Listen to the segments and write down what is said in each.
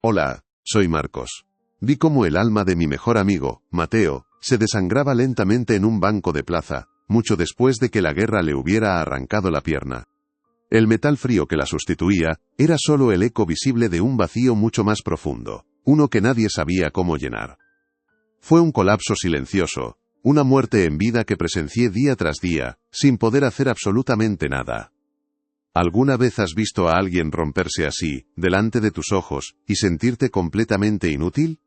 Hola, soy Marcos. Vi cómo el alma de mi mejor amigo, Mateo, se desangraba lentamente en un banco de plaza, mucho después de que la guerra le hubiera arrancado la pierna. El metal frío que la sustituía era solo el eco visible de un vacío mucho más profundo, uno que nadie sabía cómo llenar. Fue un colapso silencioso, una muerte en vida que presencié día tras día, sin poder hacer absolutamente nada. ¿Alguna vez has visto a alguien romperse así, delante de tus ojos, y sentirte completamente inútil?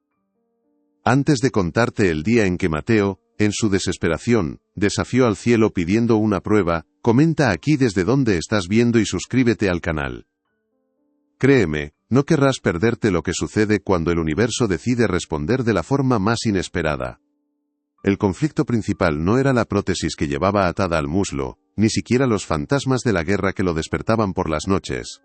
Antes de contarte el día en que Mateo, en su desesperación, desafió al cielo pidiendo una prueba, comenta aquí desde dónde estás viendo y suscríbete al canal. Créeme, no querrás perderte lo que sucede cuando el universo decide responder de la forma más inesperada. El conflicto principal no era la prótesis que llevaba atada al muslo, ni siquiera los fantasmas de la guerra que lo despertaban por las noches.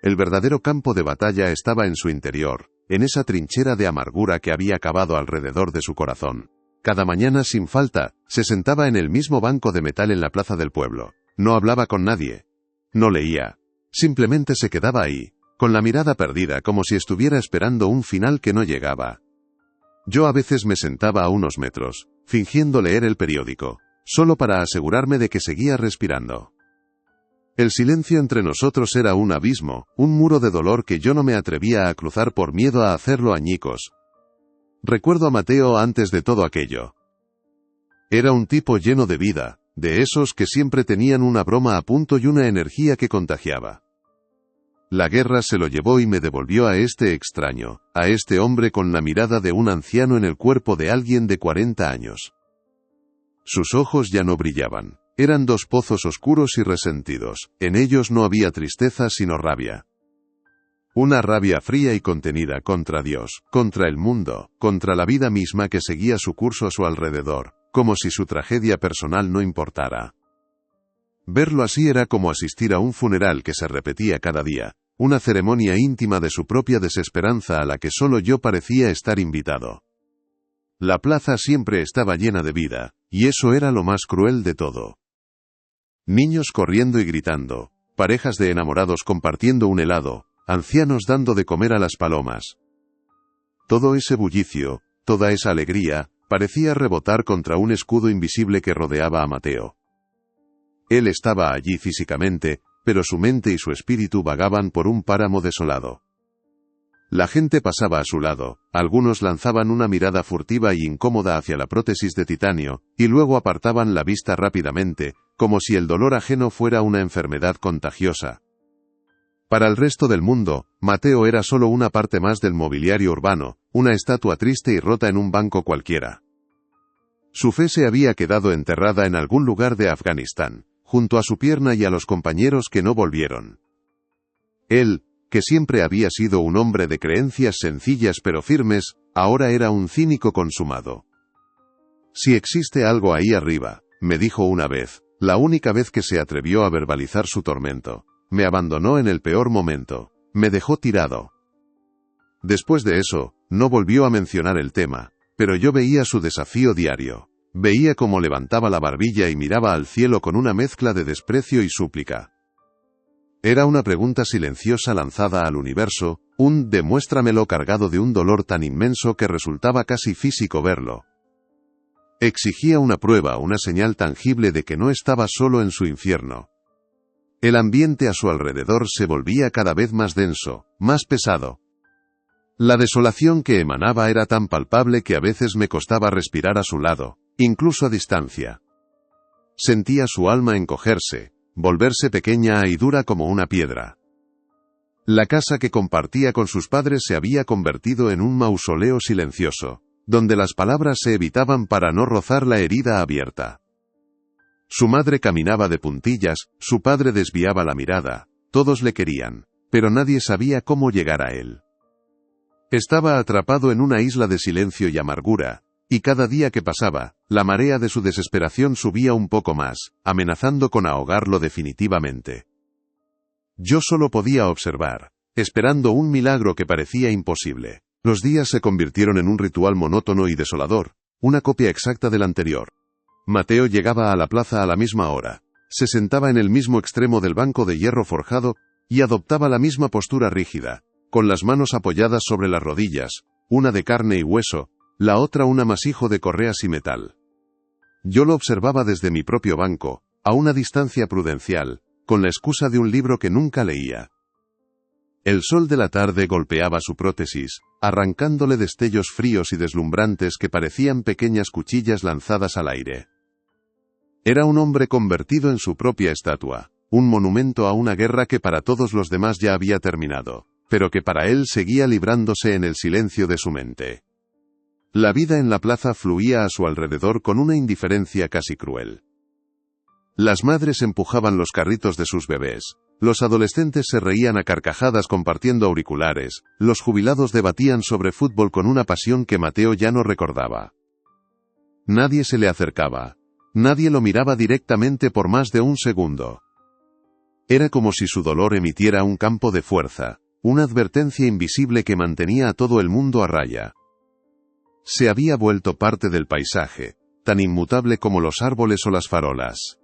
El verdadero campo de batalla estaba en su interior, en esa trinchera de amargura que había cavado alrededor de su corazón. Cada mañana sin falta, se sentaba en el mismo banco de metal en la plaza del pueblo. No hablaba con nadie. No leía. Simplemente se quedaba ahí, con la mirada perdida como si estuviera esperando un final que no llegaba. Yo a veces me sentaba a unos metros, fingiendo leer el periódico, solo para asegurarme de que seguía respirando. El silencio entre nosotros era un abismo, un muro de dolor que yo no me atrevía a cruzar por miedo a hacerlo añicos. Recuerdo a Mateo antes de todo aquello. Era un tipo lleno de vida, de esos que siempre tenían una broma a punto y una energía que contagiaba. La guerra se lo llevó y me devolvió a este extraño, a este hombre con la mirada de un anciano en el cuerpo de alguien de 40 años. Sus ojos ya no brillaban, eran dos pozos oscuros y resentidos, en ellos no había tristeza sino rabia. Una rabia fría y contenida contra Dios, contra el mundo, contra la vida misma que seguía su curso a su alrededor, como si su tragedia personal no importara. Verlo así era como asistir a un funeral que se repetía cada día, una ceremonia íntima de su propia desesperanza a la que solo yo parecía estar invitado. La plaza siempre estaba llena de vida, y eso era lo más cruel de todo. Niños corriendo y gritando, parejas de enamorados compartiendo un helado, ancianos dando de comer a las palomas. Todo ese bullicio, toda esa alegría, parecía rebotar contra un escudo invisible que rodeaba a Mateo. Él estaba allí físicamente, pero su mente y su espíritu vagaban por un páramo desolado. La gente pasaba a su lado, algunos lanzaban una mirada furtiva y incómoda hacia la prótesis de titanio, y luego apartaban la vista rápidamente, como si el dolor ajeno fuera una enfermedad contagiosa. Para el resto del mundo, Mateo era solo una parte más del mobiliario urbano, una estatua triste y rota en un banco cualquiera. Su fe se había quedado enterrada en algún lugar de Afganistán, junto a su pierna y a los compañeros que no volvieron. Él, que siempre había sido un hombre de creencias sencillas pero firmes, ahora era un cínico consumado. Si existe algo ahí arriba, me dijo una vez, la única vez que se atrevió a verbalizar su tormento. Me abandonó en el peor momento, me dejó tirado. Después de eso, no volvió a mencionar el tema, pero yo veía su desafío diario. Veía cómo levantaba la barbilla y miraba al cielo con una mezcla de desprecio y súplica. Era una pregunta silenciosa lanzada al universo, un demuéstramelo cargado de un dolor tan inmenso que resultaba casi físico verlo. Exigía una prueba, una señal tangible de que no estaba solo en su infierno. El ambiente a su alrededor se volvía cada vez más denso, más pesado. La desolación que emanaba era tan palpable que a veces me costaba respirar a su lado, incluso a distancia. Sentía su alma encogerse, volverse pequeña y dura como una piedra. La casa que compartía con sus padres se había convertido en un mausoleo silencioso, donde las palabras se evitaban para no rozar la herida abierta. Su madre caminaba de puntillas, su padre desviaba la mirada, todos le querían, pero nadie sabía cómo llegar a él. Estaba atrapado en una isla de silencio y amargura, y cada día que pasaba, la marea de su desesperación subía un poco más, amenazando con ahogarlo definitivamente. Yo solo podía observar, esperando un milagro que parecía imposible. Los días se convirtieron en un ritual monótono y desolador, una copia exacta del anterior. Mateo llegaba a la plaza a la misma hora, se sentaba en el mismo extremo del banco de hierro forjado, y adoptaba la misma postura rígida, con las manos apoyadas sobre las rodillas, una de carne y hueso, la otra un amasijo de correas y metal. Yo lo observaba desde mi propio banco, a una distancia prudencial, con la excusa de un libro que nunca leía. El sol de la tarde golpeaba su prótesis, arrancándole destellos fríos y deslumbrantes que parecían pequeñas cuchillas lanzadas al aire. Era un hombre convertido en su propia estatua, un monumento a una guerra que para todos los demás ya había terminado, pero que para él seguía librándose en el silencio de su mente. La vida en la plaza fluía a su alrededor con una indiferencia casi cruel. Las madres empujaban los carritos de sus bebés, los adolescentes se reían a carcajadas compartiendo auriculares, los jubilados debatían sobre fútbol con una pasión que Mateo ya no recordaba. Nadie se le acercaba. Nadie lo miraba directamente por más de un segundo. Era como si su dolor emitiera un campo de fuerza, una advertencia invisible que mantenía a todo el mundo a raya. Se había vuelto parte del paisaje, tan inmutable como los árboles o las farolas.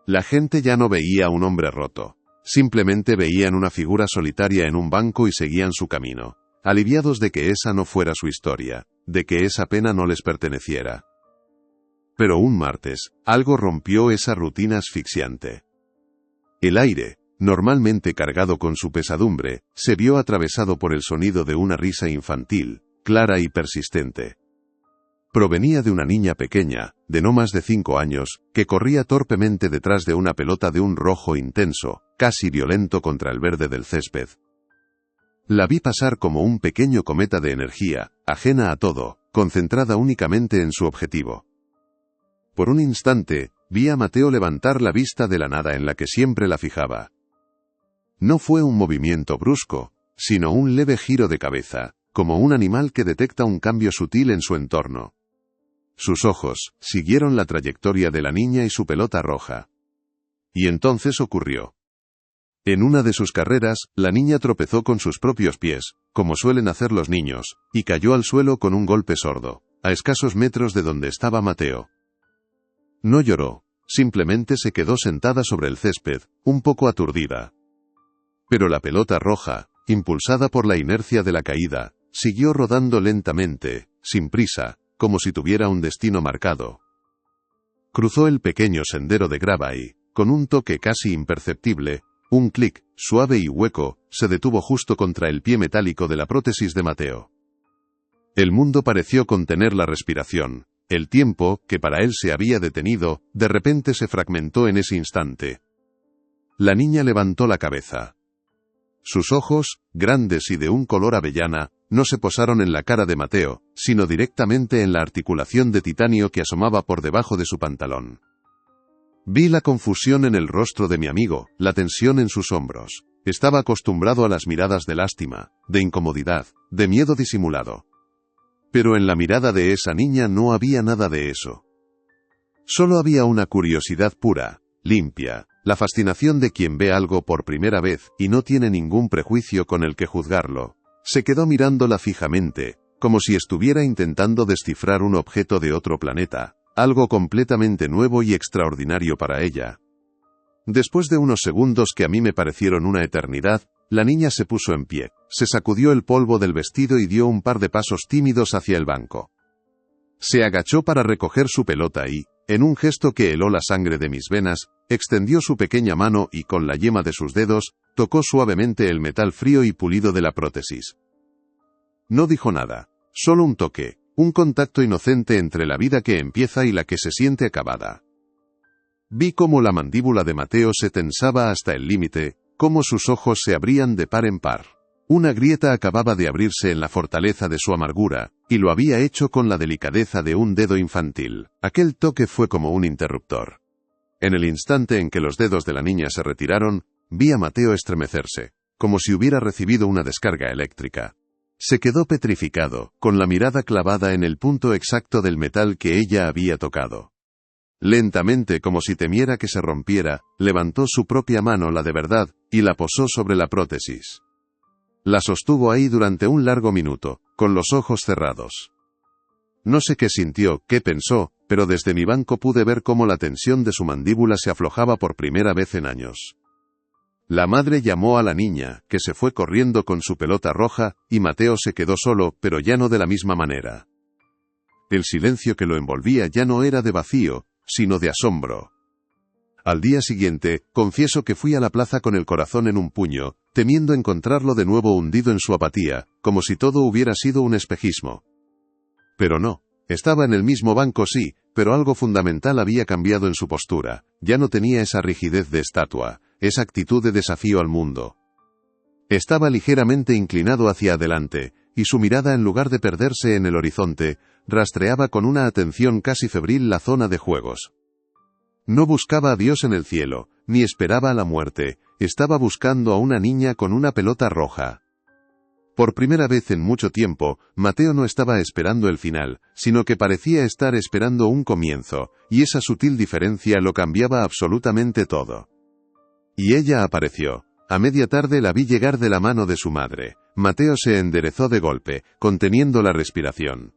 La gente ya no veía a un hombre roto, simplemente veían una figura solitaria en un banco y seguían su camino, aliviados de que esa no fuera su historia, de que esa pena no les perteneciera. Pero un martes, algo rompió esa rutina asfixiante. El aire, normalmente cargado con su pesadumbre, se vio atravesado por el sonido de una risa infantil, clara y persistente. Provenía de una niña pequeña, de no más de 5 años, que corría torpemente detrás de una pelota de un rojo intenso, casi violento contra el verde del césped. La vi pasar como un pequeño cometa de energía, ajena a todo, concentrada únicamente en su objetivo. Por un instante, vi a Mateo levantar la vista de la nada en la que siempre la fijaba. No fue un movimiento brusco, sino un leve giro de cabeza, como un animal que detecta un cambio sutil en su entorno. Sus ojos siguieron la trayectoria de la niña y su pelota roja. Y entonces ocurrió. En una de sus carreras, la niña tropezó con sus propios pies, como suelen hacer los niños, y cayó al suelo con un golpe sordo, a escasos metros de donde estaba Mateo. No lloró, simplemente se quedó sentada sobre el césped, un poco aturdida. Pero la pelota roja, impulsada por la inercia de la caída, siguió rodando lentamente, sin prisa, como si tuviera un destino marcado. Cruzó el pequeño sendero de grava y, con un toque casi imperceptible, un clic, suave y hueco, se detuvo justo contra el pie metálico de la prótesis de Mateo. El mundo pareció contener la respiración. El tiempo, que para él se había detenido, de repente se fragmentó en ese instante. La niña levantó la cabeza. Sus ojos, grandes y de un color avellana, no se posaron en la cara de Mateo, sino directamente en la articulación de titanio que asomaba por debajo de su pantalón. Vi la confusión en el rostro de mi amigo, la tensión en sus hombros. Estaba acostumbrado a las miradas de lástima, de incomodidad, de miedo disimulado. Pero en la mirada de esa niña no había nada de eso. Solo había una curiosidad pura, limpia, la fascinación de quien ve algo por primera vez y no tiene ningún prejuicio con el que juzgarlo. Se quedó mirándola fijamente, como si estuviera intentando descifrar un objeto de otro planeta, algo completamente nuevo y extraordinario para ella. Después de unos segundos que a mí me parecieron una eternidad, la niña se puso en pie, se sacudió el polvo del vestido y dio un par de pasos tímidos hacia el banco. Se agachó para recoger su pelota y, en un gesto que heló la sangre de mis venas, extendió su pequeña mano y con la yema de sus dedos, tocó suavemente el metal frío y pulido de la prótesis. No dijo nada, solo un toque, un contacto inocente entre la vida que empieza y la que se siente acabada. Vi cómo la mandíbula de Mateo se tensaba hasta el límite, cómo sus ojos se abrían de par en par. Una grieta acababa de abrirse en la fortaleza de su amargura, y lo había hecho con la delicadeza de un dedo infantil. Aquel toque fue como un interruptor. En el instante en que los dedos de la niña se retiraron, vi a Mateo estremecerse, como si hubiera recibido una descarga eléctrica. Se quedó petrificado, con la mirada clavada en el punto exacto del metal que ella había tocado. Lentamente, como si temiera que se rompiera, levantó su propia mano, la de verdad, y la posó sobre la prótesis. La sostuvo ahí durante un largo minuto, con los ojos cerrados. No sé qué sintió, qué pensó, pero desde mi banco pude ver cómo la tensión de su mandíbula se aflojaba por primera vez en años. La madre llamó a la niña, que se fue corriendo con su pelota roja, y Mateo se quedó solo, pero ya no de la misma manera. El silencio que lo envolvía ya no era de vacío, sino de asombro. Al día siguiente, confieso que fui a la plaza con el corazón en un puño, temiendo encontrarlo de nuevo hundido en su apatía, como si todo hubiera sido un espejismo. Pero no. Estaba en el mismo banco, sí, pero algo fundamental había cambiado en su postura. Ya no tenía esa rigidez de estatua, esa actitud de desafío al mundo. Estaba ligeramente inclinado hacia adelante, y su mirada, en lugar de perderse en el horizonte, rastreaba con una atención casi febril la zona de juegos. No buscaba a Dios en el cielo, ni esperaba a la muerte, estaba buscando a una niña con una pelota roja. Por primera vez en mucho tiempo, Mateo no estaba esperando el final, sino que parecía estar esperando un comienzo, y esa sutil diferencia lo cambiaba absolutamente todo. Y ella apareció. A media tarde la vi llegar de la mano de su madre. Mateo se enderezó de golpe, conteniendo la respiración.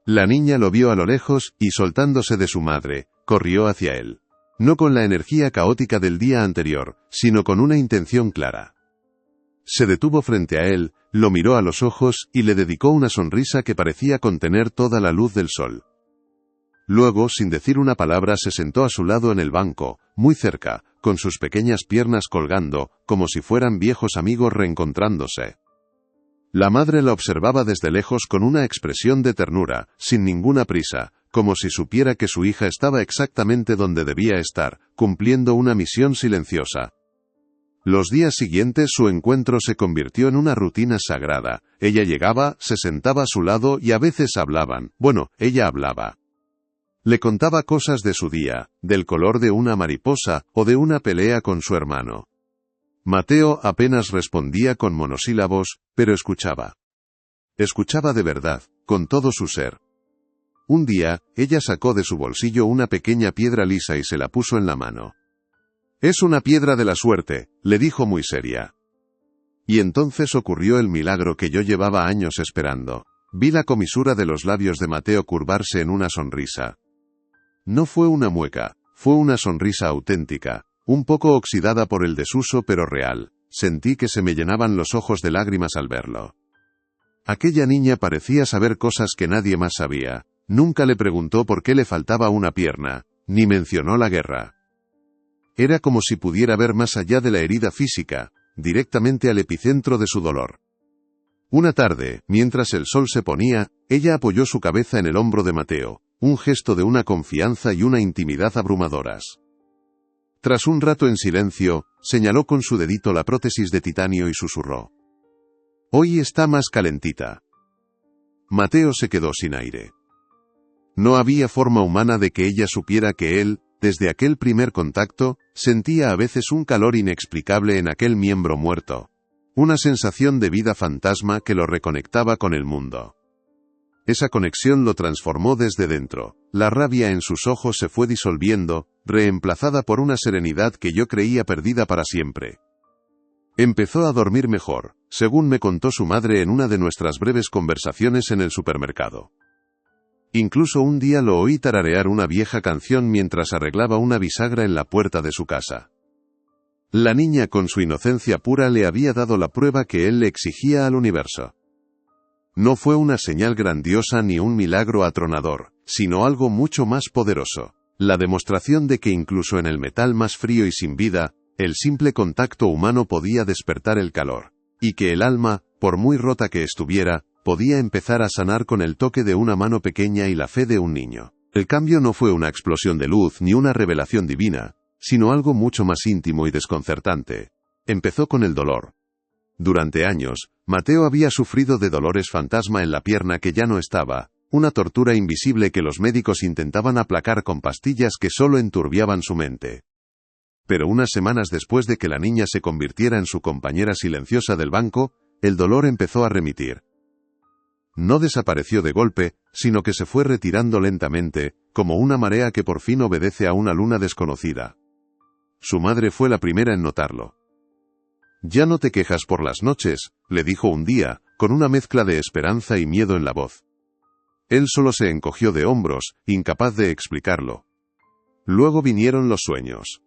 La niña lo vio a lo lejos, y soltándose de su madre, corrió hacia él. No con la energía caótica del día anterior, sino con una intención clara. Se detuvo frente a él, lo miró a los ojos, y le dedicó una sonrisa que parecía contener toda la luz del sol. Luego, sin decir una palabra, se sentó a su lado en el banco, muy cerca, con sus pequeñas piernas colgando, como si fueran viejos amigos reencontrándose. La madre la observaba desde lejos con una expresión de ternura, sin ninguna prisa, como si supiera que su hija estaba exactamente donde debía estar, cumpliendo una misión silenciosa. Los días siguientes su encuentro se convirtió en una rutina sagrada. Ella llegaba, se sentaba a su lado y a veces hablaban. Bueno, ella hablaba. Le contaba cosas de su día, del color de una mariposa, o de una pelea con su hermano. Mateo apenas respondía con monosílabos, pero escuchaba. Escuchaba de verdad, con todo su ser. Un día, ella sacó de su bolsillo una pequeña piedra lisa y se la puso en la mano. «Es una piedra de la suerte», le dijo muy seria. Y entonces ocurrió el milagro que yo llevaba años esperando. Vi la comisura de los labios de Mateo curvarse en una sonrisa. No fue una mueca, fue una sonrisa auténtica, un poco oxidada por el desuso pero real. Sentí que se me llenaban los ojos de lágrimas al verlo. Aquella niña parecía saber cosas que nadie más sabía. Nunca le preguntó por qué le faltaba una pierna, ni mencionó la guerra. Era como si pudiera ver más allá de la herida física, directamente al epicentro de su dolor. Una tarde, mientras el sol se ponía, ella apoyó su cabeza en el hombro de Mateo, un gesto de una confianza y una intimidad abrumadoras. Tras un rato en silencio, señaló con su dedito la prótesis de titanio y susurró. «Hoy está más calentita». Mateo se quedó sin aire. No había forma humana de que ella supiera que él, desde aquel primer contacto, sentía a veces un calor inexplicable en aquel miembro muerto. Una sensación de vida fantasma que lo reconectaba con el mundo. Esa conexión lo transformó desde dentro. La rabia en sus ojos se fue disolviendo, reemplazada por una serenidad que yo creía perdida para siempre. Empezó a dormir mejor, según me contó su madre en una de nuestras breves conversaciones en el supermercado. Incluso un día lo oí tararear una vieja canción mientras arreglaba una bisagra en la puerta de su casa. La niña con su inocencia pura le había dado la prueba que él le exigía al universo. No fue una señal grandiosa ni un milagro atronador, sino algo mucho más poderoso. La demostración de que incluso en el metal más frío y sin vida, el simple contacto humano podía despertar el calor. Y que el alma, por muy rota que estuviera, podía empezar a sanar con el toque de una mano pequeña y la fe de un niño. El cambio no fue una explosión de luz ni una revelación divina, sino algo mucho más íntimo y desconcertante. Empezó con el dolor. Durante años, Mateo había sufrido de dolores fantasma en la pierna que ya no estaba, una tortura invisible que los médicos intentaban aplacar con pastillas que solo enturbiaban su mente. Pero unas semanas después de que la niña se convirtiera en su compañera silenciosa del banco, el dolor empezó a remitir. No desapareció de golpe, sino que se fue retirando lentamente, como una marea que por fin obedece a una luna desconocida. Su madre fue la primera en notarlo. «Ya no te quejas por las noches», le dijo un día, con una mezcla de esperanza y miedo en la voz. Él solo se encogió de hombros, incapaz de explicarlo. Luego vinieron los sueños.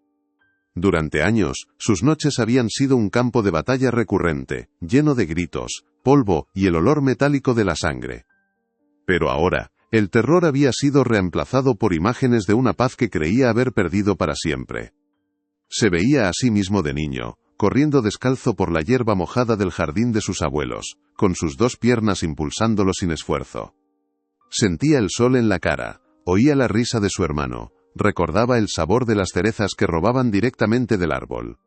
Durante años, sus noches habían sido un campo de batalla recurrente, lleno de gritos, polvo y el olor metálico de la sangre. Pero ahora, el terror había sido reemplazado por imágenes de una paz que creía haber perdido para siempre. Se veía a sí mismo de niño, corriendo descalzo por la hierba mojada del jardín de sus abuelos, con sus dos piernas impulsándolo sin esfuerzo. Sentía el sol en la cara, oía la risa de su hermano, recordaba el sabor de las cerezas que robaban directamente del árbol.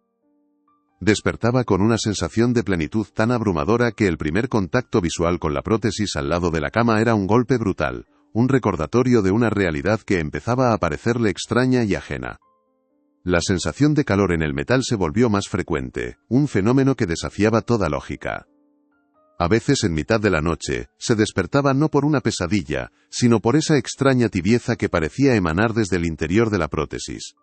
Despertaba con una sensación de plenitud tan abrumadora que el primer contacto visual con la prótesis al lado de la cama era un golpe brutal, un recordatorio de una realidad que empezaba a parecerle extraña y ajena. La sensación de calor en el metal se volvió más frecuente, un fenómeno que desafiaba toda lógica. A veces en mitad de la noche, se despertaba no por una pesadilla, sino por esa extraña tibieza que parecía emanar desde el interior de la prótesis.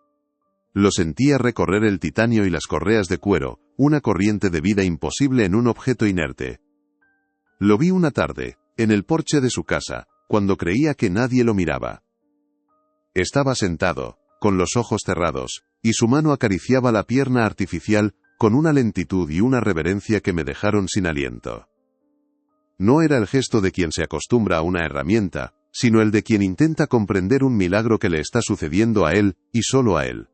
Lo sentía recorrer el titanio y las correas de cuero, una corriente de vida imposible en un objeto inerte. Lo vi una tarde, en el porche de su casa, cuando creía que nadie lo miraba. Estaba sentado, con los ojos cerrados, y su mano acariciaba la pierna artificial, con una lentitud y una reverencia que me dejaron sin aliento. No era el gesto de quien se acostumbra a una herramienta, sino el de quien intenta comprender un milagro que le está sucediendo a él, y solo a él.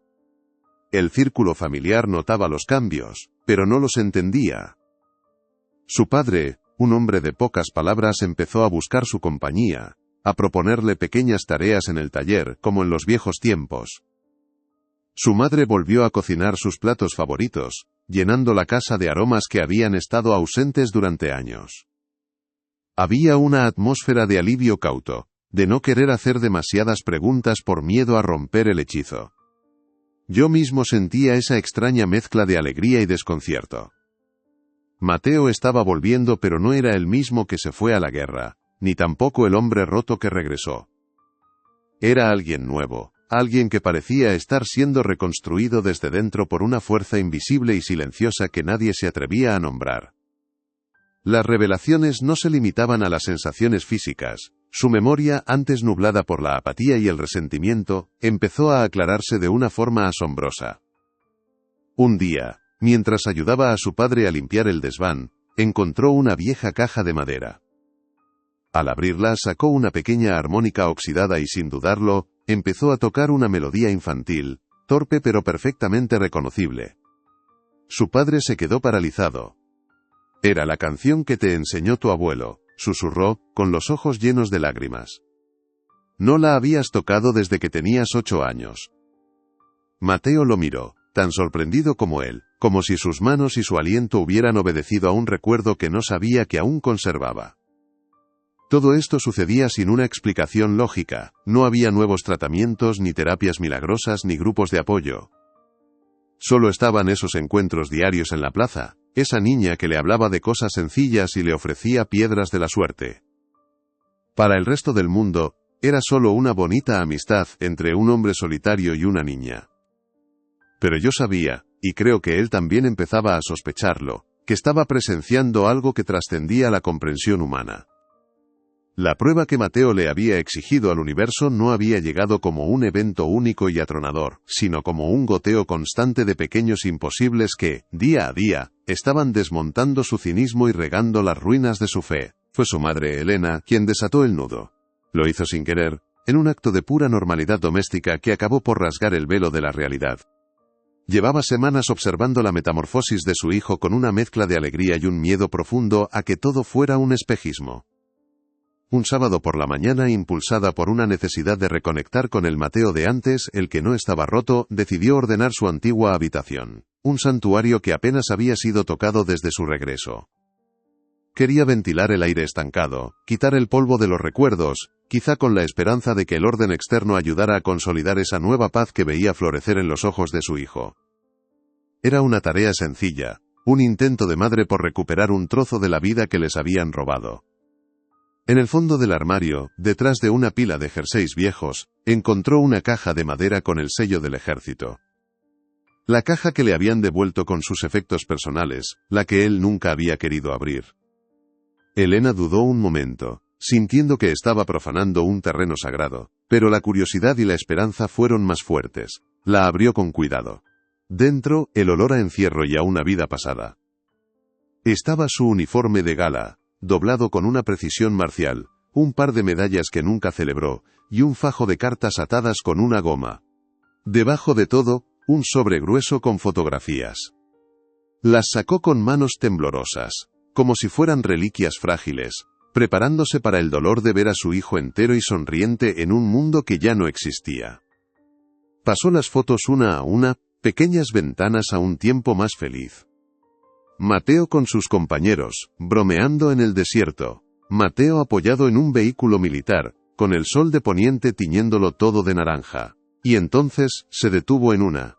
El círculo familiar notaba los cambios, pero no los entendía. Su padre, un hombre de pocas palabras, empezó a buscar su compañía, a proponerle pequeñas tareas en el taller, como en los viejos tiempos. Su madre volvió a cocinar sus platos favoritos, llenando la casa de aromas que habían estado ausentes durante años. Había una atmósfera de alivio cauto, de no querer hacer demasiadas preguntas por miedo a romper el hechizo. Yo mismo sentía esa extraña mezcla de alegría y desconcierto. Mateo estaba volviendo, pero no era el mismo que se fue a la guerra, ni tampoco el hombre roto que regresó. Era alguien nuevo, alguien que parecía estar siendo reconstruido desde dentro por una fuerza invisible y silenciosa que nadie se atrevía a nombrar. Las revelaciones no se limitaban a las sensaciones físicas. Su memoria, antes nublada por la apatía y el resentimiento, empezó a aclararse de una forma asombrosa. Un día, mientras ayudaba a su padre a limpiar el desván, encontró una vieja caja de madera. Al abrirla sacó una pequeña armónica oxidada y sin dudarlo, empezó a tocar una melodía infantil, torpe pero perfectamente reconocible. Su padre se quedó paralizado. Era la canción que te enseñó tu abuelo, susurró, con los ojos llenos de lágrimas. No la habías tocado desde que tenías 8 años. Mateo lo miró, tan sorprendido como él, como si sus manos y su aliento hubieran obedecido a un recuerdo que no sabía que aún conservaba. Todo esto sucedía sin una explicación lógica, no había nuevos tratamientos, ni terapias milagrosas, ni grupos de apoyo. Solo estaban esos encuentros diarios en la plaza, esa niña que le hablaba de cosas sencillas y le ofrecía piedras de la suerte. Para el resto del mundo, era solo una bonita amistad entre un hombre solitario y una niña. Pero yo sabía, y creo que él también empezaba a sospecharlo, que estaba presenciando algo que trascendía la comprensión humana. La prueba que Mateo le había exigido al universo no había llegado como un evento único y atronador, sino como un goteo constante de pequeños imposibles que, día a día, estaban desmontando su cinismo y regando las ruinas de su fe. Fue su madre, Elena, quien desató el nudo. Lo hizo sin querer, en un acto de pura normalidad doméstica que acabó por rasgar el velo de la realidad. Llevaba semanas observando la metamorfosis de su hijo con una mezcla de alegría y un miedo profundo a que todo fuera un espejismo. Un sábado por la mañana, impulsada por una necesidad de reconectar con el Mateo de antes, el que no estaba roto, decidió ordenar su antigua habitación, un santuario que apenas había sido tocado desde su regreso. Quería ventilar el aire estancado, quitar el polvo de los recuerdos, quizá con la esperanza de que el orden externo ayudara a consolidar esa nueva paz que veía florecer en los ojos de su hijo. Era una tarea sencilla, un intento de madre por recuperar un trozo de la vida que les habían robado. En el fondo del armario, detrás de una pila de jerseys viejos, encontró una caja de madera con el sello del ejército. La caja que le habían devuelto con sus efectos personales, la que él nunca había querido abrir. Elena dudó un momento, sintiendo que estaba profanando un terreno sagrado, pero la curiosidad y la esperanza fueron más fuertes. La abrió con cuidado. Dentro, el olor a encierro y a una vida pasada. Estaba su uniforme de gala, doblado con una precisión marcial, un par de medallas que nunca celebró, y un fajo de cartas atadas con una goma. Debajo de todo, un sobre grueso con fotografías. Las sacó con manos temblorosas, como si fueran reliquias frágiles, preparándose para el dolor de ver a su hijo entero y sonriente en un mundo que ya no existía. Pasó las fotos una a una, pequeñas ventanas a un tiempo más feliz. Mateo con sus compañeros, bromeando en el desierto. Mateo apoyado en un vehículo militar, con el sol de poniente tiñéndolo todo de naranja. Y entonces, se detuvo en una.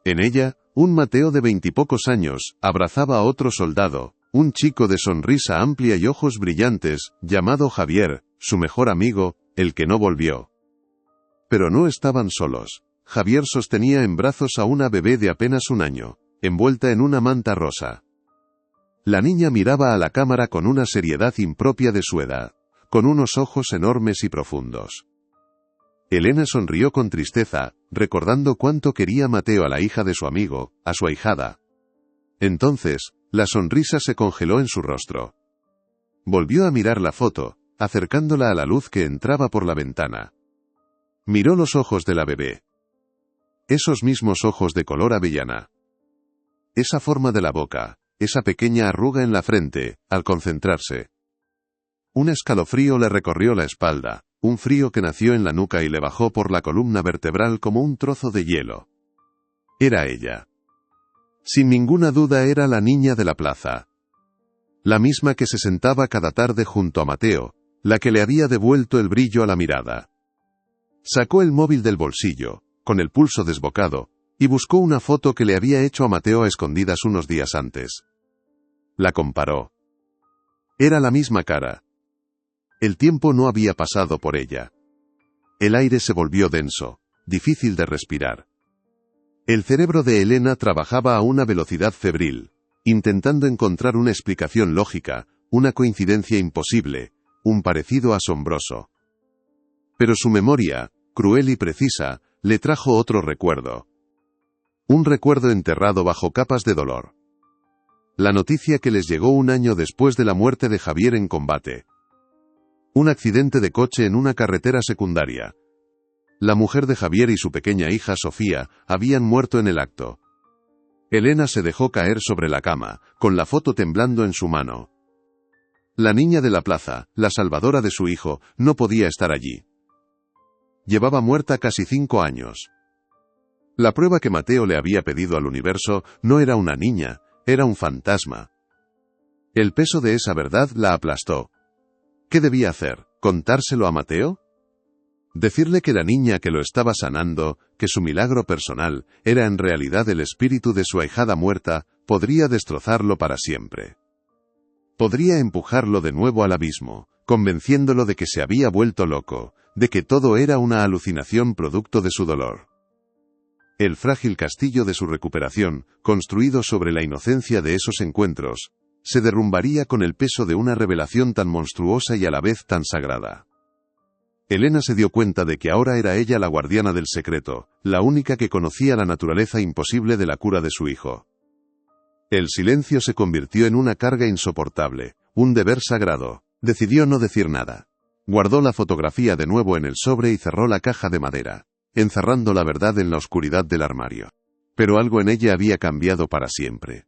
En ella, un Mateo de 20 y pocos años, abrazaba a otro soldado, un chico de sonrisa amplia y ojos brillantes, llamado Javier, su mejor amigo, el que no volvió. Pero no estaban solos. Javier sostenía en brazos a una bebé de apenas un año, envuelta en una manta rosa. La niña miraba a la cámara con una seriedad impropia de su edad, con unos ojos enormes y profundos. Elena sonrió con tristeza, recordando cuánto quería Mateo a la hija de su amigo, a su ahijada. Entonces, la sonrisa se congeló en su rostro. Volvió a mirar la foto, acercándola a la luz que entraba por la ventana. Miró los ojos de la bebé. Esos mismos ojos de color avellana. Esa forma de la boca, esa pequeña arruga en la frente, al concentrarse. Un escalofrío le recorrió la espalda, un frío que nació en la nuca y le bajó por la columna vertebral como un trozo de hielo. Era ella. Sin ninguna duda era la niña de la plaza. La misma que se sentaba cada tarde junto a Mateo, la que le había devuelto el brillo a la mirada. Sacó el móvil del bolsillo, con el pulso desbocado, y buscó una foto que le había hecho a Mateo a escondidas unos días antes. La comparó. Era la misma cara. El tiempo no había pasado por ella. El aire se volvió denso, difícil de respirar. El cerebro de Elena trabajaba a una velocidad febril, intentando encontrar una explicación lógica, una coincidencia imposible, un parecido asombroso. Pero su memoria, cruel y precisa, le trajo otro recuerdo. Un recuerdo enterrado bajo capas de dolor. La noticia que les llegó un año después de la muerte de Javier en combate. Un accidente de coche en una carretera secundaria. La mujer de Javier y su pequeña hija Sofía habían muerto en el acto. Elena se dejó caer sobre la cama, con la foto temblando en su mano. La niña de la plaza, la salvadora de su hijo, no podía estar allí. Llevaba muerta casi 5 años. La prueba que Mateo le había pedido al universo no era una niña, era un fantasma. El peso de esa verdad la aplastó. ¿Qué debía hacer? ¿Contárselo a Mateo? Decirle que la niña que lo estaba sanando, que su milagro personal, era en realidad el espíritu de su ahijada muerta, podría destrozarlo para siempre. Podría empujarlo de nuevo al abismo, convenciéndolo de que se había vuelto loco, de que todo era una alucinación producto de su dolor. El frágil castillo de su recuperación, construido sobre la inocencia de esos encuentros, se derrumbaría con el peso de una revelación tan monstruosa y a la vez tan sagrada. Elena se dio cuenta de que ahora era ella la guardiana del secreto, la única que conocía la naturaleza imposible de la cura de su hijo. El silencio se convirtió en una carga insoportable, un deber sagrado. Decidió no decir nada. Guardó la fotografía de nuevo en el sobre y cerró la caja de madera, encerrando la verdad en la oscuridad del armario. Pero algo en ella había cambiado para siempre.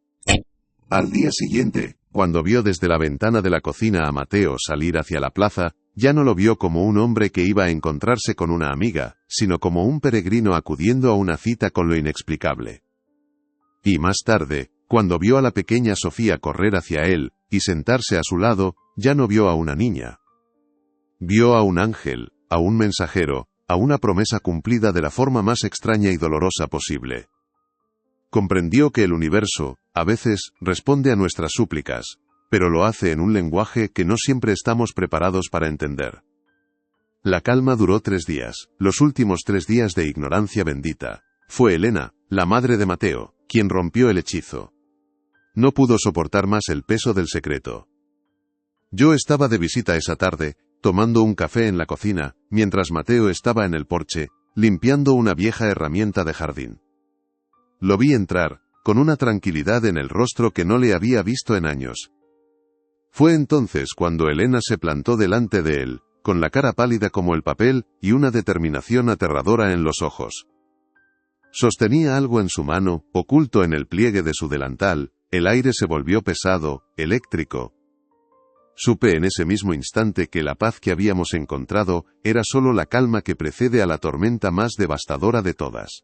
Al día siguiente, cuando vio desde la ventana de la cocina a Mateo salir hacia la plaza, ya no lo vio como un hombre que iba a encontrarse con una amiga, sino como un peregrino acudiendo a una cita con lo inexplicable. Y más tarde, cuando vio a la pequeña Sofía correr hacia él, y sentarse a su lado, ya no vio a una niña. Vio a un ángel, a un mensajero, a una promesa cumplida de la forma más extraña y dolorosa posible. Comprendió que el universo, a veces, responde a nuestras súplicas, pero lo hace en un lenguaje que no siempre estamos preparados para entender. La calma duró 3 días, los últimos 3 días de ignorancia bendita. Fue Elena, la madre de Mateo, quien rompió el hechizo. No pudo soportar más el peso del secreto. Yo estaba de visita esa tarde, tomando un café en la cocina, mientras Mateo estaba en el porche, limpiando una vieja herramienta de jardín. Lo vi entrar, con una tranquilidad en el rostro que no le había visto en años. Fue entonces cuando Elena se plantó delante de él, con la cara pálida como el papel y una determinación aterradora en los ojos. Sostenía algo en su mano, oculto en el pliegue de su delantal. El aire se volvió pesado, eléctrico. Supe en ese mismo instante que la paz que habíamos encontrado era solo la calma que precede a la tormenta más devastadora de todas.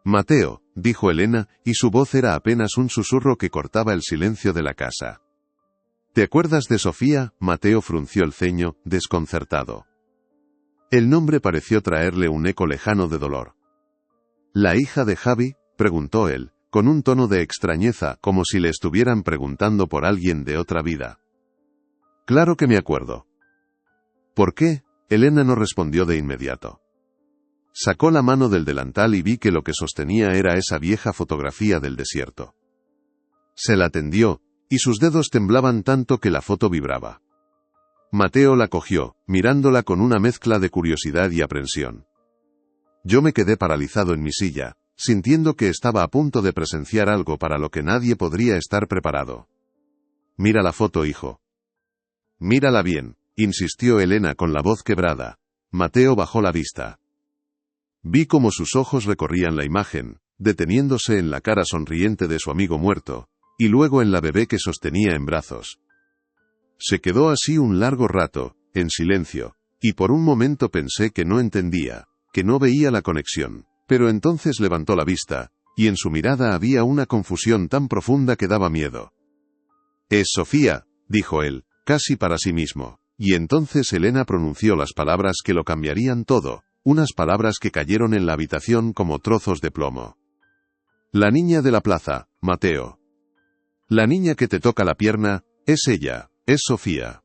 «Mateo», dijo Elena, y su voz era apenas un susurro que cortaba el silencio de la casa. «¿Te acuerdas de Sofía?». Mateo frunció el ceño, desconcertado. El nombre pareció traerle un eco lejano de dolor. «¿La hija de Javi?», preguntó él, con un tono de extrañeza, como si le estuvieran preguntando por alguien de otra vida. «Claro que me acuerdo». «¿Por qué?». Elena no respondió de inmediato. Sacó la mano del delantal y vi que lo que sostenía era esa vieja fotografía del desierto. Se la tendió, y sus dedos temblaban tanto que la foto vibraba. Mateo la cogió, mirándola con una mezcla de curiosidad y aprensión. Yo me quedé paralizado en mi silla, sintiendo que estaba a punto de presenciar algo para lo que nadie podría estar preparado. «Mira la foto, hijo». «Mírala bien», insistió Elena con la voz quebrada. Mateo bajó la vista. Vi cómo sus ojos recorrían la imagen, deteniéndose en la cara sonriente de su amigo muerto, y luego en la bebé que sostenía en brazos. Se quedó así un largo rato, en silencio, y por un momento pensé que no entendía, que no veía la conexión, pero entonces levantó la vista, y en su mirada había una confusión tan profunda que daba miedo. «Es Sofía», dijo él, casi para sí mismo, y entonces Elena pronunció las palabras que lo cambiarían todo, unas palabras que cayeron en la habitación como trozos de plomo. «La niña de la plaza, Mateo. La niña que te toca la pierna, es ella, es Sofía».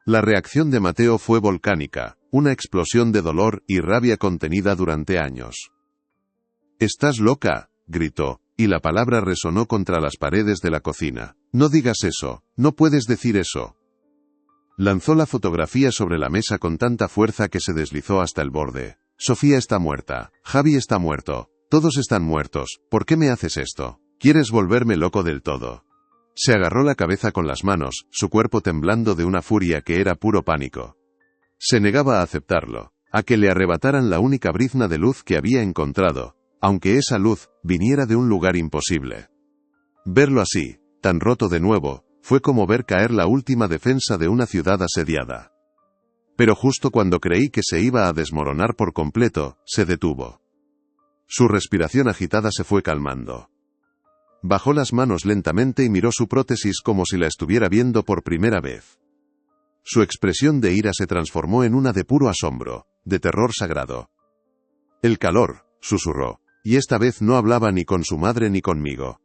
La reacción de Mateo fue volcánica, una explosión de dolor y rabia contenida durante años. «¿Estás loca?», gritó, y la palabra resonó contra las paredes de la cocina. «No digas eso, no puedes decir eso». Lanzó la fotografía sobre la mesa con tanta fuerza que se deslizó hasta el borde. «Sofía está muerta, Javi está muerto, todos están muertos, ¿por qué me haces esto? ¿Quieres volverme loco del todo?». Se agarró la cabeza con las manos, su cuerpo temblando de una furia que era puro pánico. Se negaba a aceptarlo, a que le arrebataran la única brizna de luz que había encontrado, aunque esa luz viniera de un lugar imposible. Verlo así, tan roto de nuevo, fue como ver caer la última defensa de una ciudad asediada. Pero justo cuando creí que se iba a desmoronar por completo, se detuvo. Su respiración agitada se fue calmando. Bajó las manos lentamente y miró su prótesis como si la estuviera viendo por primera vez. Su expresión de ira se transformó en una de puro asombro, de terror sagrado. «El calor», susurró, y esta vez no hablaba ni con su madre ni conmigo.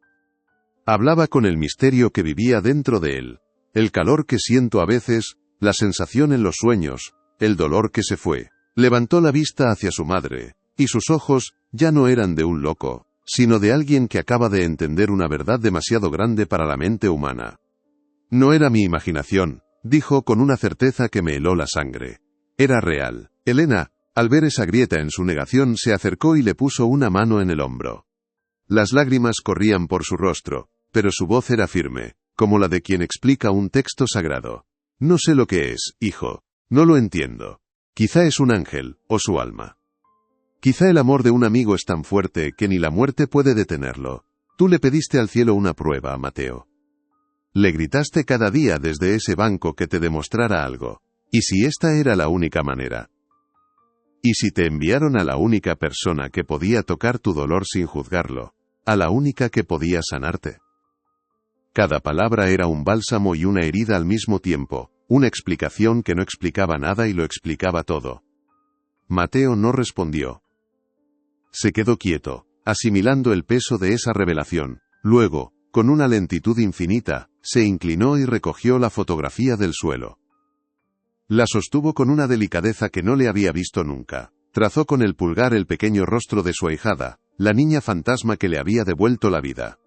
Hablaba con el misterio que vivía dentro de él, el calor que siento a veces, la sensación en los sueños, el dolor que se fue. Levantó la vista hacia su madre, y sus ojos ya no eran de un loco, sino de alguien que acaba de entender una verdad demasiado grande para la mente humana. «No era mi imaginación», dijo con una certeza que me heló la sangre. «Era real». Elena, al ver esa grieta en su negación, se acercó y le puso una mano en el hombro. Las lágrimas corrían por su rostro, pero su voz era firme, como la de quien explica un texto sagrado. «No sé lo que es, hijo. No lo entiendo. Quizá es un ángel, o su alma. Quizá el amor de un amigo es tan fuerte que ni la muerte puede detenerlo. Tú le pediste al cielo una prueba, Mateo. Le gritaste cada día desde ese banco que te demostrara algo. ¿Y si esta era la única manera? ¿Y si te enviaron a la única persona que podía tocar tu dolor sin juzgarlo? A la única que podía sanarte». Cada palabra era un bálsamo y una herida al mismo tiempo, una explicación que no explicaba nada y lo explicaba todo. Mateo no respondió. Se quedó quieto, asimilando el peso de esa revelación. Luego, con una lentitud infinita, se inclinó y recogió la fotografía del suelo. La sostuvo con una delicadeza que no le había visto nunca. Trazó con el pulgar el pequeño rostro de su ahijada, la niña fantasma que le había devuelto la vida.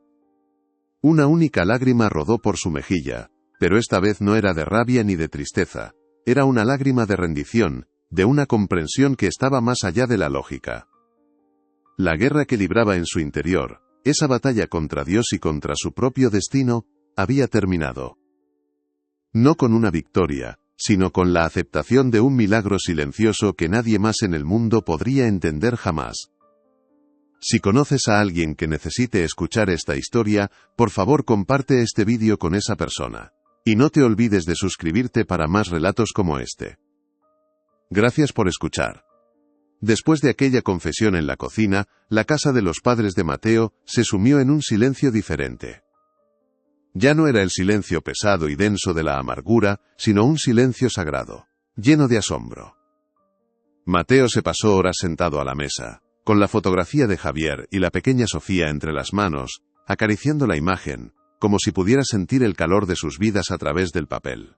Una única lágrima rodó por su mejilla, pero esta vez no era de rabia ni de tristeza. Era una lágrima de rendición, de una comprensión que estaba más allá de la lógica. La guerra que libraba en su interior, esa batalla contra Dios y contra su propio destino, había terminado. No con una victoria, sino con la aceptación de un milagro silencioso que nadie más en el mundo podría entender jamás. Si conoces a alguien que necesite escuchar esta historia, por favor comparte este vídeo con esa persona. Y no te olvides de suscribirte para más relatos como este. Gracias por escuchar. Después de aquella confesión en la cocina, la casa de los padres de Mateo se sumió en un silencio diferente. Ya no era el silencio pesado y denso de la amargura, sino un silencio sagrado, lleno de asombro. Mateo se pasó horas sentado a la mesa, con la fotografía de Javier y la pequeña Sofía entre las manos, acariciando la imagen, como si pudiera sentir el calor de sus vidas a través del papel.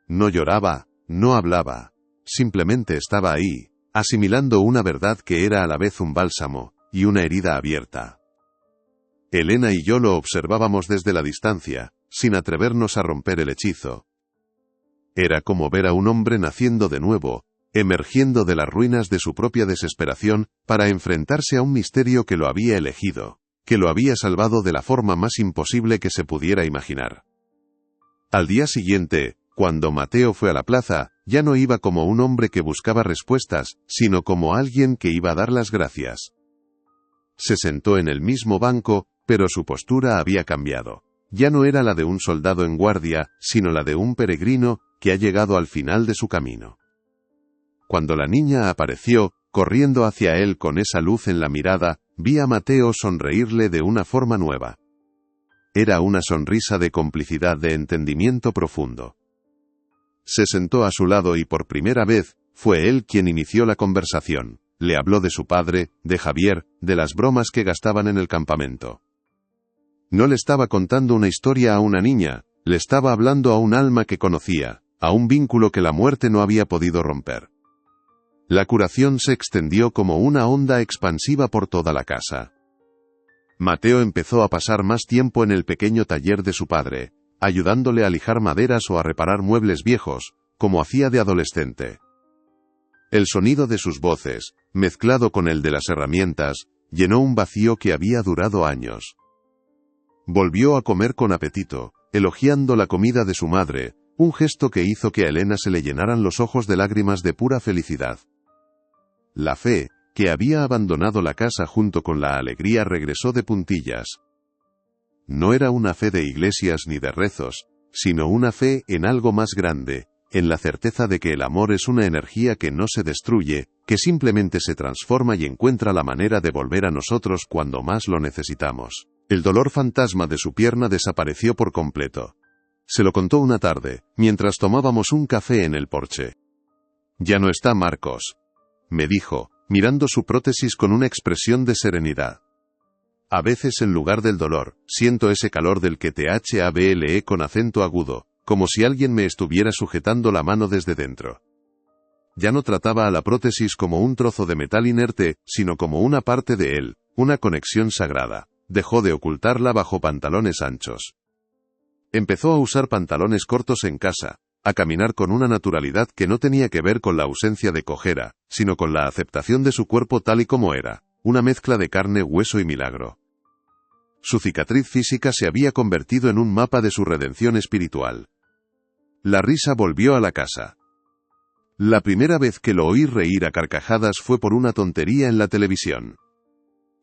No lloraba, no hablaba, simplemente estaba ahí, asimilando una verdad que era a la vez un bálsamo y una herida abierta. Elena y yo lo observábamos desde la distancia, sin atrevernos a romper el hechizo. Era como ver a un hombre naciendo de nuevo, emergiendo de las ruinas de su propia desesperación, para enfrentarse a un misterio que lo había elegido, que lo había salvado de la forma más imposible que se pudiera imaginar. Al día siguiente, cuando Mateo fue a la plaza, ya no iba como un hombre que buscaba respuestas, sino como alguien que iba a dar las gracias. Se sentó en el mismo banco, pero su postura había cambiado. Ya no era la de un soldado en guardia, sino la de un peregrino que ha llegado al final de su camino. Cuando la niña apareció, corriendo hacia él con esa luz en la mirada, vi a Mateo sonreírle de una forma nueva. Era una sonrisa de complicidad, de entendimiento profundo. Se sentó a su lado y por primera vez, fue él quien inició la conversación. Le habló de su padre, de Javier, de las bromas que gastaban en el campamento. No le estaba contando una historia a una niña, le estaba hablando a un alma que conocía, a un vínculo que la muerte no había podido romper. La curación se extendió como una onda expansiva por toda la casa. Mateo empezó a pasar más tiempo en el pequeño taller de su padre, ayudándole a lijar maderas o a reparar muebles viejos, como hacía de adolescente. El sonido de sus voces, mezclado con el de las herramientas, llenó un vacío que había durado años. Volvió a comer con apetito, elogiando la comida de su madre, un gesto que hizo que a Elena se le llenaran los ojos de lágrimas de pura felicidad. La fe, que había abandonado la casa junto con la alegría, regresó de puntillas. No era una fe de iglesias ni de rezos, sino una fe en algo más grande, en la certeza de que el amor es una energía que no se destruye, que simplemente se transforma y encuentra la manera de volver a nosotros cuando más lo necesitamos. El dolor fantasma de su pierna desapareció por completo. Se lo contó una tarde, mientras tomábamos un café en el porche. «Ya no está Marcos», me dijo, mirando su prótesis con una expresión de serenidad. «A veces en lugar del dolor, siento ese calor del que te hablé con acento agudo, como si alguien me estuviera sujetando la mano desde dentro». Ya no trataba a la prótesis como un trozo de metal inerte, sino como una parte de él, una conexión sagrada. Dejó de ocultarla bajo pantalones anchos. Empezó a usar pantalones cortos en casa, a caminar con una naturalidad que no tenía que ver con la ausencia de cojera, sino con la aceptación de su cuerpo tal y como era, una mezcla de carne, hueso y milagro. Su cicatriz física se había convertido en un mapa de su redención espiritual. La risa volvió a la casa. La primera vez que lo oí reír a carcajadas fue por una tontería en la televisión.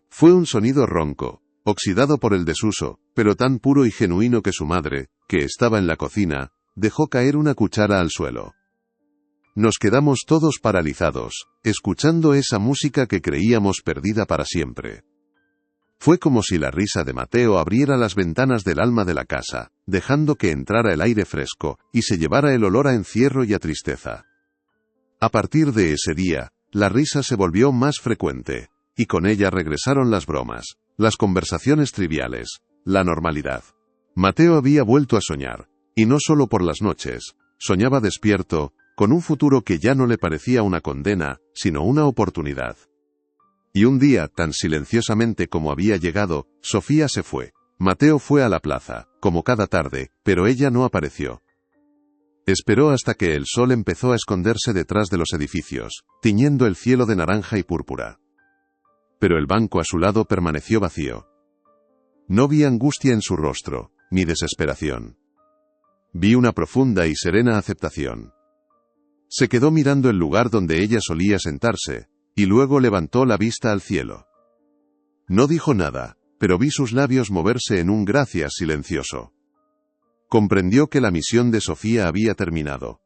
Fue un sonido ronco, oxidado por el desuso, pero tan puro y genuino que su madre, que estaba en la cocina, dejó caer una cuchara al suelo. Nos quedamos todos paralizados, escuchando esa música que creíamos perdida para siempre. Fue como si la risa de Mateo abriera las ventanas del alma de la casa, dejando que entrara el aire fresco, y se llevara el olor a encierro y a tristeza. A partir de ese día, la risa se volvió más frecuente, y con ella regresaron las bromas, las conversaciones triviales, la normalidad. Mateo había vuelto a soñar, y no solo por las noches, soñaba despierto, con un futuro que ya no le parecía una condena, sino una oportunidad. Y un día, tan silenciosamente como había llegado, Sofía se fue. Mateo fue a la plaza, como cada tarde, pero ella no apareció. Esperó hasta que el sol empezó a esconderse detrás de los edificios, tiñendo el cielo de naranja y púrpura. pero el banco a su lado permaneció vacío. No vi angustia en su rostro, ni desesperación. Vi una profunda y serena aceptación. Se quedó mirando el lugar donde ella solía sentarse, y luego levantó la vista al cielo. No dijo nada, pero vi sus labios moverse en un gracias silencioso. Comprendió que la misión de Sofía había terminado.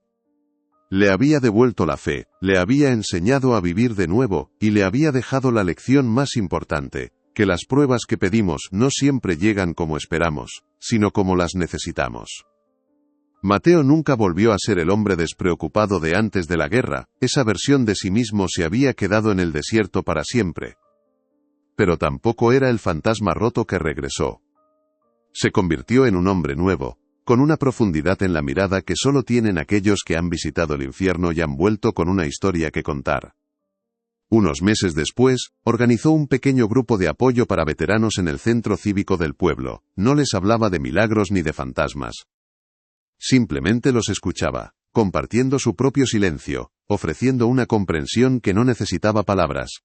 Le había devuelto la fe, le había enseñado a vivir de nuevo, y le había dejado la lección más importante, que las pruebas que pedimos no siempre llegan como esperamos, sino como las necesitamos. Mateo nunca volvió a ser el hombre despreocupado de antes de la guerra, esa versión de sí mismo se había quedado en el desierto para siempre. Pero tampoco era el fantasma roto que regresó. Se convirtió en un hombre nuevo, con una profundidad en la mirada que solo tienen aquellos que han visitado el infierno y han vuelto con una historia que contar. Unos meses después, organizó un pequeño grupo de apoyo para veteranos en el centro cívico del pueblo. No les hablaba de milagros ni de fantasmas. Simplemente los escuchaba, compartiendo su propio silencio, ofreciendo una comprensión que no necesitaba palabras.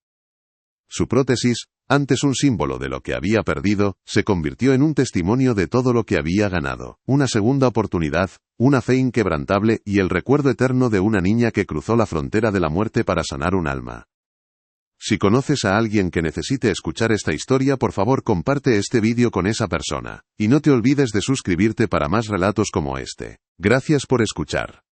Su prótesis, antes un símbolo de lo que había perdido, se convirtió en un testimonio de todo lo que había ganado, una segunda oportunidad, una fe inquebrantable y el recuerdo eterno de una niña que cruzó la frontera de la muerte para sanar un alma. Si conoces a alguien que necesite escuchar esta historia, por favor comparte este vídeo con esa persona, y no te olvides de suscribirte para más relatos como este. Gracias por escuchar.